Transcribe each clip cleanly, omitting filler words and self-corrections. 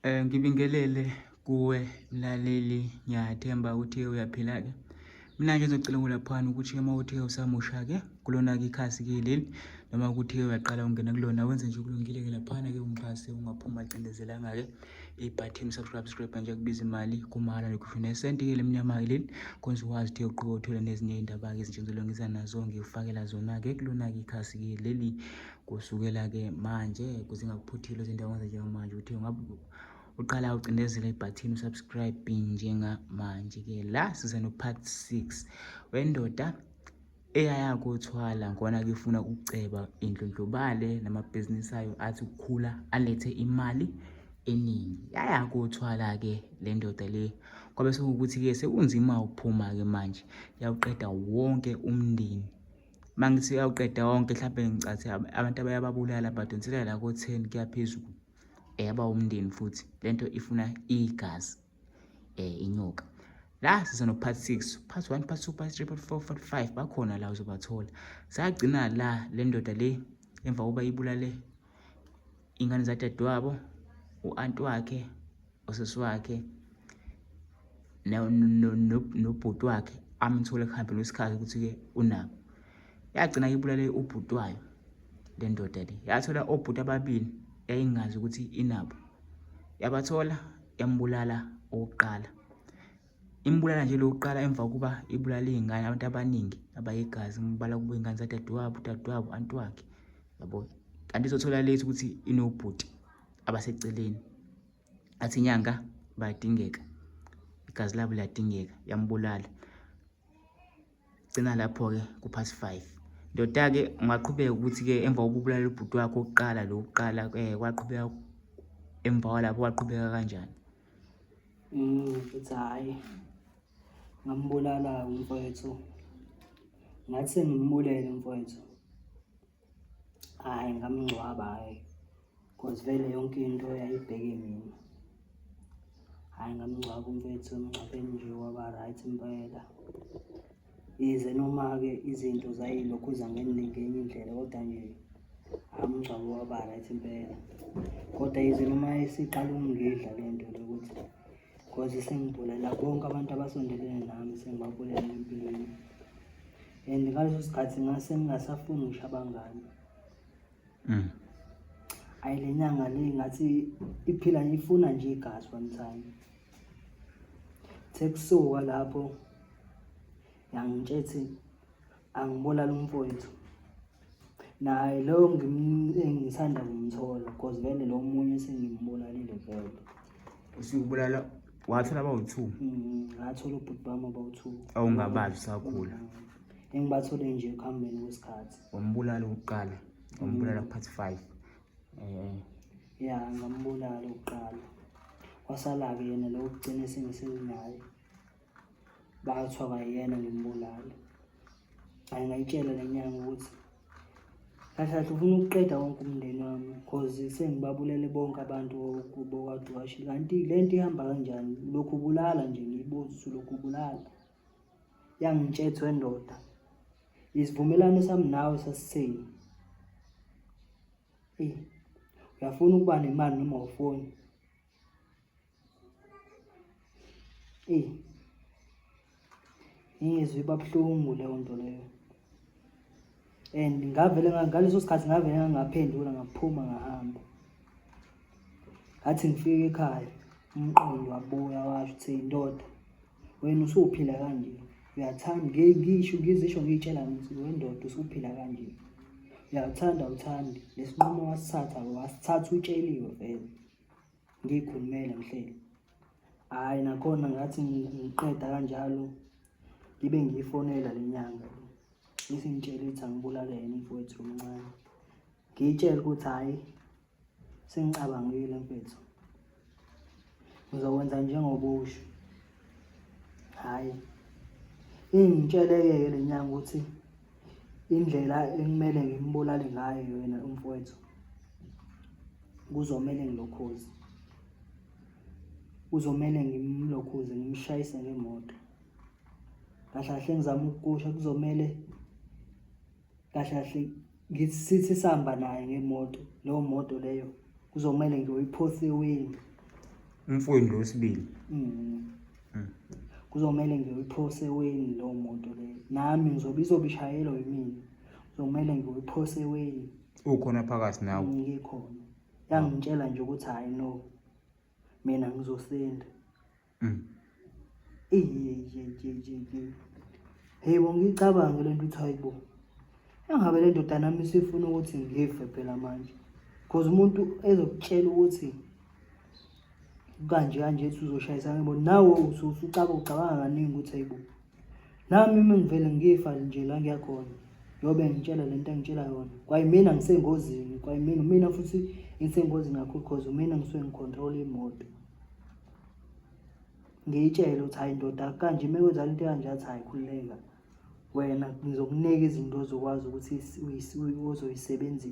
Ngibingelele kuwe mlaleli, ngiyathemba ukuthi uyaphila-ke. Mina nje ngizocela ngolaphana ukuthi uma uthe usamusha-ke kulona-ke ikhasi-ke leli, noma ukuthi uyaqala ungena kulona, wenze nje kulungile-ke laphana-ke ungixhase ungaphuma cindezelanga-ke ibhathini subscribe nje kubiza imali kumahhala nokho nesenti-ke lemnyama-ke leli kwenza ukwazi ukuthi uqoqothole nezinye iy'ndaba-ke ezintsha ngiza nazo ngifakela zona-ke kulona-ke ikhasi-ke leli kusukela-ke manje kuze ngakuphuthile izindawo njengamanje ukuthi uqala ucindezela ibhathini subscribe njengamanje-ke. La siza no-part 6 wendoda eyayakuthwala ngona-ke ifuna ukuceba indlondlobale namabhizinisi ayo athi ukukhula alethe imali eningi. Yayakuthwala-ke le ndoda le, kwabe sekuwukuthi-ke sekunzima ukuphuma-ke manje, yawuqeda wonke umndeni. Mangithi yawuqeda wonke, mhlawumbe ngicathi abantu abayababulala badonsela la ko-10 kuya phezulu. Yaba umndeni futhi lento ifuna igazi, inyoka. La siza no-part 6, part 1, part 2, part 3, part 4, part 5 bakhona la uzobathola. Sagcina la le ndoda le emva kokuba ibulale ingane zadadewabo, u-anti wakhe, usisi wakhe nobhuti wakhe amthole ekuhambeni kwesikhathi ukuthi-ke unabo. Yagcina ibulale ubhuti wayo le ndoda le, yathola obhuti ababili yayingazi ukuthi inabo, yabathola yambulala owokuqala. Imbulala nje lokuqala emva kokuba ibulala iy'ngane abantu abaningi abayigazi, ngibala kube iy'ngane zadadewabo, udadewabo, anti wakhe, yabo. Kanti izothola lethi ukuthi inobhuti abaseceleni, athi inyanga bayadingeka, igazi labo liyadingeka, yambulala. Gcina lapho-ke ku-part 5. Ndoda-ke ungaqhubeka ukuthi-ke emva kokuba ubulala ubhuti wakho owokuqala, lo wokuqala kwaqhubeka emva kwalapho kwaqhubeka kanjani? Futhi hhayi, ngambulala umfowethu, ngathi sengimbulele umfowethu, hhayi ngamngcwaba, hhayi, cause vele yonke into yayibheke mina. Hhayi ngamngcwaba umfowethu, emngcwabeni nje waba right impela. Yize noma-ke izinto zayilokhu zangenye indlela, kodwa nje umngcwabo waba right impela. Kodwa yize noma isiqala ukungidla le nto le ukuthi cause sengibulela bonke abantu abasondelene nami, sengibabulela empilweni. And ngaleso sikhathi ngase ngingasafuni ngisho abangani. Hhayi le nyanga le ngathi iphila ifuna nje igazi one time. Sekusuka lapho yangitshethi angibulala umfowethu, naye lo engisanda kumthola cause vele lo munye sengimbulalile vele. Usubulala wathola abawu-2? Ngathola ubhuti bami abawu-2. Awungabazi usakhula? Engibathole nje ekuhambeni kwesikhathi. Wambulala owokuqala, wambulala ku-part 5. Ya, ngambulala owokuqala. Kwasala-ke yena lo wokugcina sengisenaye, bathiwa kwayena ngimbulala. Hhayi ngayitshela le nyanga ukuthi kahle kahle ufuna ukuqeda wonke umndeni wami cause sengibabulele bonke abantu bokade washo. Kanti le nto ihamba kanjani? Lokhu ubulala nje, ngiyibuza lokhu ubulala. Yangitshela wendoda, isivumelwano sami nawe sasitheni? Uyafuna ukuba nemali noma awufuni? Ngizwe iba buhlungu leyo nto leyo. And ngavele ngaleso sikhathi ngavele ngaphendula, ngaphuma ngahamba. Ngathi ngifika ekhaya umqondo wabuya washo ukuthi ndoda, wena usuphila kanje, uyathanda ngizisho ngiyitshela ngithi wendoda usuphila kanje, uyathanda awuthandi. Lesinqumo wasithatha utsheliwe vele, ngiyikhulumele mhleli. Hhayi nakhona ngathi ngiqeda kanjalo ngibe ngiyifonela le nyanga isingitshela ukuthi angibulale yena umfowethu omncane. Ngiyitshela ukuthi hhayi sengicabangile mfethu, ngizokwenza njengoba usho. Hhayi ingitshele-ke le nyanga ukuthi indlela ekumele ngimbulale ngayo yena umfowethu kuzomele ngilokhuze, kuzomele ngimlokhuze, ngimshayise ngemoto. Kahle kahle ngizama ukusho kuzomele kahle kahle sithi sihamba naye ngemoto, leyo moto leyo kuzomele ngiyoyiphose eweni Umfowenu lo wesibili. Kuzomele ngiyiphose eweni lowo muntu leyo. Nami izobe ishayelwa yimina. Kuzomele ngiyiphose eweni. Ukhona phakathi nawe? Ngikhona. Yangitshela nje ukuthi hayi no. Mina ngizosenda. Hey, ngicabange lento uthi hayibo. Engabe le ndoda nami isifuna ukuthi ngife phela manje. Because umuntu ezokutshela ukuthi kanje ethi uzoshayisa ngibona nawe usucabanga kaningi ukuthi hayibo. Nami uma ngivele ngifa nje la ngiyakhona. Yobe ngitshela lento engitshela yona. Kwayimina ngisengozini, mina futhi ngisengozini kakhulu because mina ngisuke ngicontrol imoto. Ngiyitshela ukuthi hayi ndoda kanje mekwenza into kanje athi hayi khulileka. Wena ngizokunika izinto ozokwazi ukuthi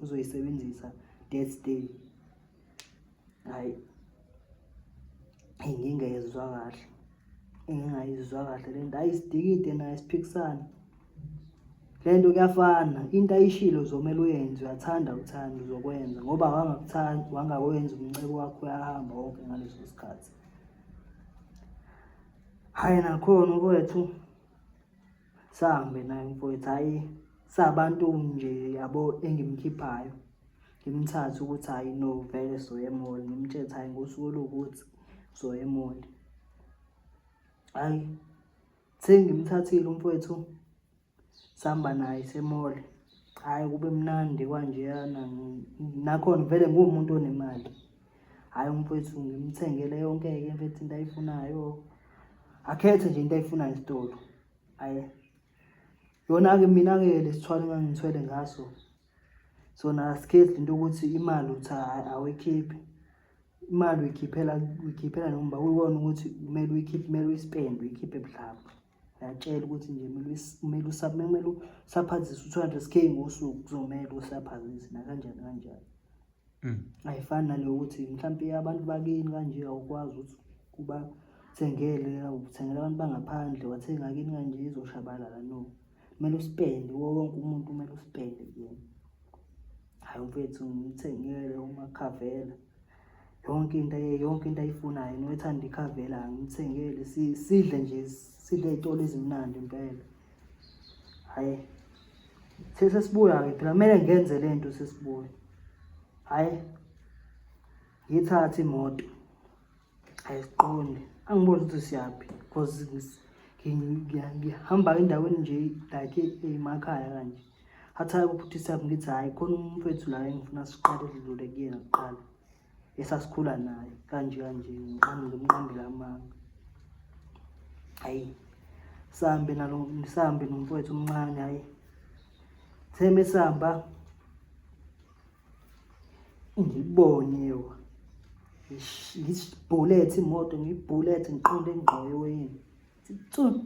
uzoyisebenzisa that day. Hayi. Ngingayizwa kahle lento ayisidikide nayo siphikisana. Lento kuyafana into ayishilo uzomela uyenze uyathanda uzokwenza ngoba wangakwenza umncebo wakho uyahamba wonke ngaleso sikhathi. Hayi nakhona kwethu sahambe naye mfowethu hayi sabantu nje yabo engimkhiphayo ngimthatha ukuthi hayi no vele soye mall ngimtshela hayi ngosuku lokuthi soye mall. Hayi sengimthathile umfowethu sihamba naye semall. Hayi kube mnandi kanjeyana nakhona vele ngumuntu onemali. Hayi umfowethu ngimthengele yonke into into ayifunayo. Akhethe nje into ayifunayo esitolo. Hayi yona-ke mina-ke lesithwalo engangithwele ngaso sona asikhethi into ukuthi imali uthi awikhiphi. Imali uyikhiphela noma uyibona ukuthi kumele uyikhiphe, kumele uyispend, uyikhiphe budlabha. Uyatshela ukuthi nje kumele usaphazise u200k ngosuku kuzomela usaphazise nakanjani. Ayifani naleyo ukuthi mhlawumbe abantu bakini kanje awukwazi ukuthi kuba uthengela abantu bangaphandle wathenga kini kanje izoshabalala no. Kumele uspend wonke umuntu kumele uspend kuyena. Hayi mfethu ngimthengele umakhavela. Yonke into ayifunayo nothanda ikhavela ngimthengele sidle izitolo ezimnandi impela. Hayi sesibuya ke phela kumele ngenze lento sesibuya. Hayi ngithatha imoto ayisiqonde angiboni ukuthi siyaphi because ngihamba endaweni nje like emakhaya kanje. Hatha ukuphuthisa ngithi hayi khona umfethu la engifuna siqale sidlule kuyena kuqala esasikhula naye kanje ngimqambile amanga. Hayi sihambe nomfowethu omncane. Hayi theme sihamba ngibone yona ngisibhulethe imoto ngibhulethe ngiqonde engqoweni tsu.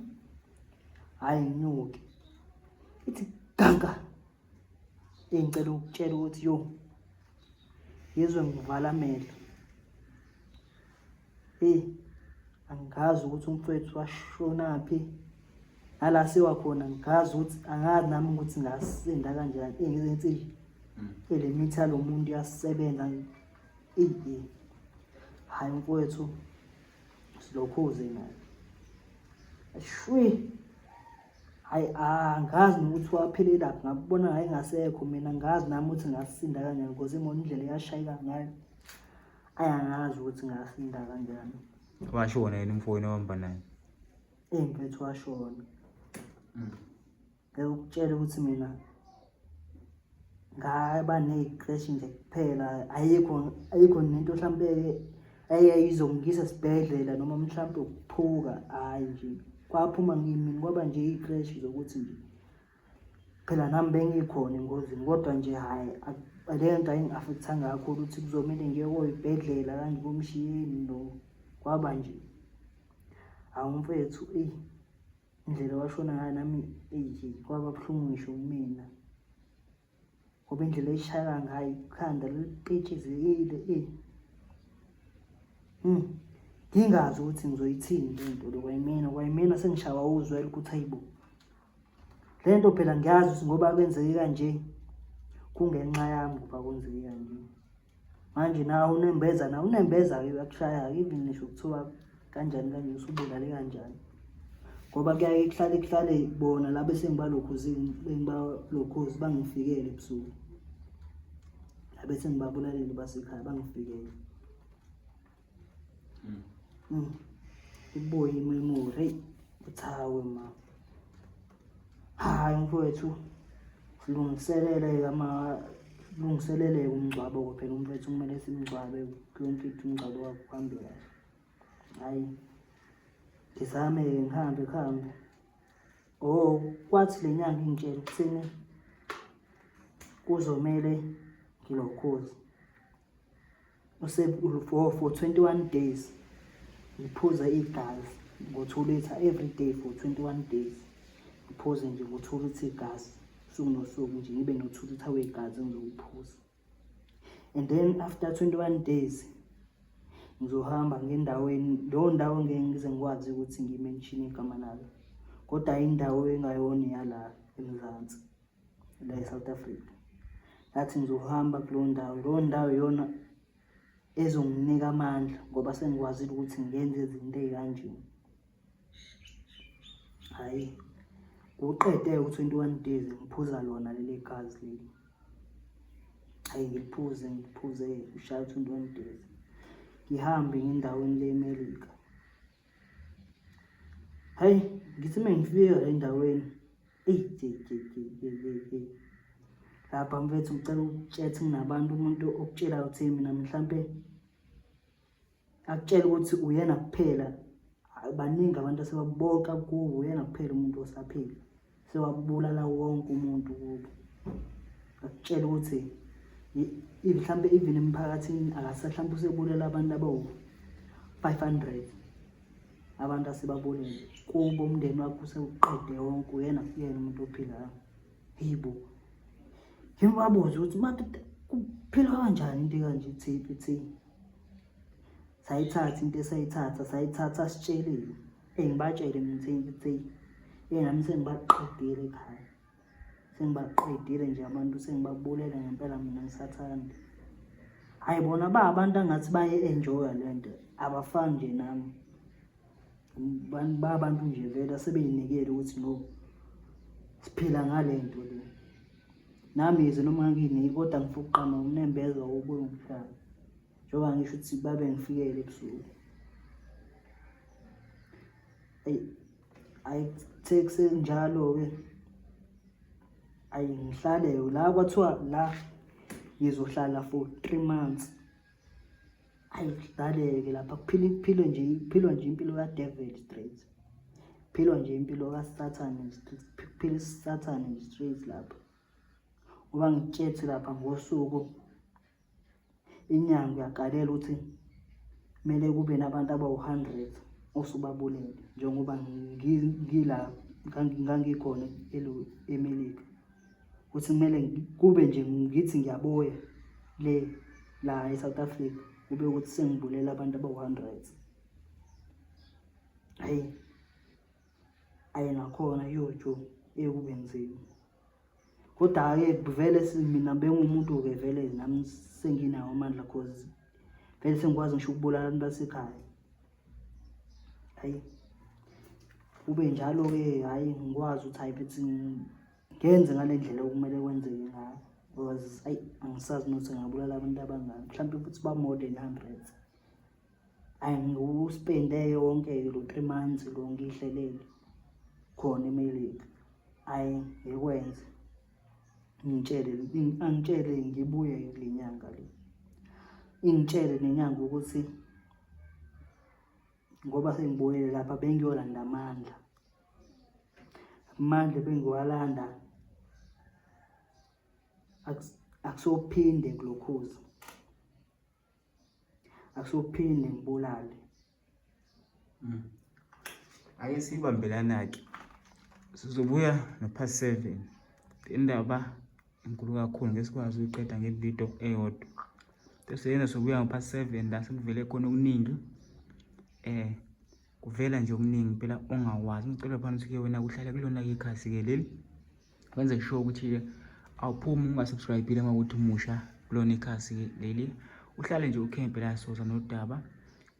Hayi nginuke ithi ganga engicela ukutshela ukuthi yo yezwe ngivala amehlo. Angazi ukuthi umfowethu washonaphi nala sewakhona ngazi ukuthi angazi nami ukuthi ngasinda kanjani ngizenze le mithi lo muntu yasebenza. Hayi mfowethu silokhuze naye shwi. Hayi angazi ukuthi waphelela ngabona hayi ngasekho mina ngazi nami ukuthi ngasinda kanjani because imona indlela yashayeka ngayo angazi ukuthi ngasinda kanjani. Washona yena umfowenu ohamba naye? Mfethu washona. Ngikutshela ukuthi mina ngaba necrash nje kuphela ayikho nento mhlambe ayizongisa esibhedlela noma mhlambe ukuphuka. Hayi nje kwaphuma ngimini kwaba nje icrash zokuthi nje phela nami bengikhona engozini kodwa nje hayi lento ayingi-affectanga kakhulu ukuthi kuzomele ngiye koyibhedlela kanje komshini no kwaba nje. Hawu mfethu indlela washona ngayo nami kwaba buhlungu ngisho kumina ngoba indlela eshaya ngayo ikhanda lipetshezekile. Ngingazi ukuthi ngizoyithini lento lo kwayimina sengishawa uzwela ukuthi hayibo lento phela ngiyazi ukuthi ngoba kwenzeke kanje kungenxa yami ngoba kwenzeke kanje. manje nawe unembeza-ke uyakushaya-ke, even ngisho kuthiwa kanjani kanje usubulale kanjani, ngoba kuyaye kuhlale bona la bese ngibalokhuzi bangifikele ebusuku, bese ngibabulalele basekhaya bangifikele. Ubuye imemori, hey uthawe ma, hayi mfowethu lungiselele umngcwabo phela umfowethu kumele simngcwabe kuyomfitha umngcwabo wakho uhambe kahle. Hayi ngizame-ke ngihambe kwathi le nyanga ingitshela ukuthini kuzomele ngilokhuze for 21 days ngiphuze igazi ngo-2 litha every day for 21 days, ngiphuze nje ngo-2 litha igazi usuku nosuku nje, ngibe no-2 litha wegazi engizowuphuza. And then after 21 days ngizohamba ngendaweni, leyo ndawo ngeke ngize ngikwazi ukuthi ngimenshine igama layo, kodwa indawo engayona yala eMzansi la eSouth Africa. Lathi ngizohamba kuleyo ndawo yona ezonginika amandla, ngoba sengikwazile ukuthi ngenze izinto ey'kanje. Hhayi uqede u-21 days ngiphuza lona leli gazi leli. Hhayi ngiphuze ushaya 21 days ngihambe ngendaweni le eMelika. Hhayi ngithi mengifika endaweni lapha mfethu ngicela ukutshela nginabantu, umuntu okutshela ukuthi mina mhlampe akutshela ukuthi uyena kuphela, baningi abantu asebaboka kubo, uyena kuphela umuntu osaphila, sewabulala wonke umuntu kubo. Akutshela ukuthi mhlampe even emphakathini akasahlampe usebulala abantu abawu-500 abantu asebabulele kubo, umndeni wakho usewuqede wonke, uyena umuntu ophilayo. Yibo ngibabuza ukuthi madoda kuphila kanjani into kanje, TBT sayithatha into sayithatha sitshelile, ngibatshele mina TBT nami sengibaqedile ekhaya, sengibaqedile nje abantu, sengibabulele ngempela, mina ngisathanda. Hhayi bona abantu angathi baye-enjoya le nto, abafani nje nami, abantu nje vele sebey'nikele ukuthi no siphila ngale nto le. Nami yize noma nginiki kodwa ngifuna ukuqama ukunembeza ubuye umhlaba, njengoba ngisho ukuthi babe ngifikele ebusuku. Ayithe senjalo-ke ngihlale la, kwathiwa la ngizohlala for 3 months. Kudale-ke lapha kuphilwa nje impilo ka-devil straight, kuphilwa nje impilo ka-Satan straight, kuphila i-Satan straight lapha. Ngoba ngikutshetse lapha ngosuku inyanga uyaqalela ukuthi kumele kube nabantu abawu-100 osubabulele, njengoba ngila ngangikhona eMelika, ukuthi kumele kube nje ngithi ngiyabuya la eSouth Africa kube ukuthi sengibulela abantu abawu-100. Hhayi nakhona yojo kube nzima, kodwa-ke vele mina bengumuntu-ke vele nami senginawo amandla, cause vele sengikwazi ngisho ukubulala abantu basekhaya. Hhayi kube njalo-ke, hhayi ngikwazi ukuthi hhayi bethi ngenze ngale ndlela okumele kwenzeke ngayo, because angisazi nokuthi ngingabulala abantu abangaki, mhlawumpe futhi ba-more than 100. Ngiwuspende yonke lo 3 months lo ngiyihlelele khona eMelika. Ngikwenze angitshele ngibuye kule nyanga le, ingitshele nenyanga ukuthi ngoba sengibuyele lapha bengiyolanda amandla bengiwalanda, akusophinde ngilokhuze, akusophinde ngibulale. Ake sibambelana-ke, sizobuya no-part 7. Indaba enkulu kakhulu ngesikwazi ukuyiqeda ngevidiyo eyodwa. Bese sobuya ngo-part 7 la sekuvele khona okuningi, kuvela nje okuningi phela ongawazi. Ngicela phana ukuthi-ke wena kuhlala kulona-ke ikhasi-ke leli, wenze sure ukuthi-ke awuphumi ungasubscribe-ile uma ukuthi umusha kulona ikhasi leli, uhlale nje ukhempe la soza nodaba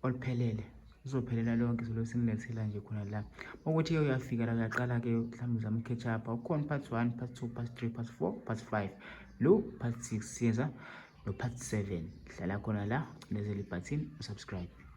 oluphelele, uzophelela lonke izolo singilethela nje khona la. Ukuthi ke uyafika la uyaqala ke mhlawumbe uzama uketch up, ukhona part 1, part 2, part 3, part 4, part 5, lo part 6 siyenza no part 7. Hlala khona la, cinezela ibutton, usubscribe.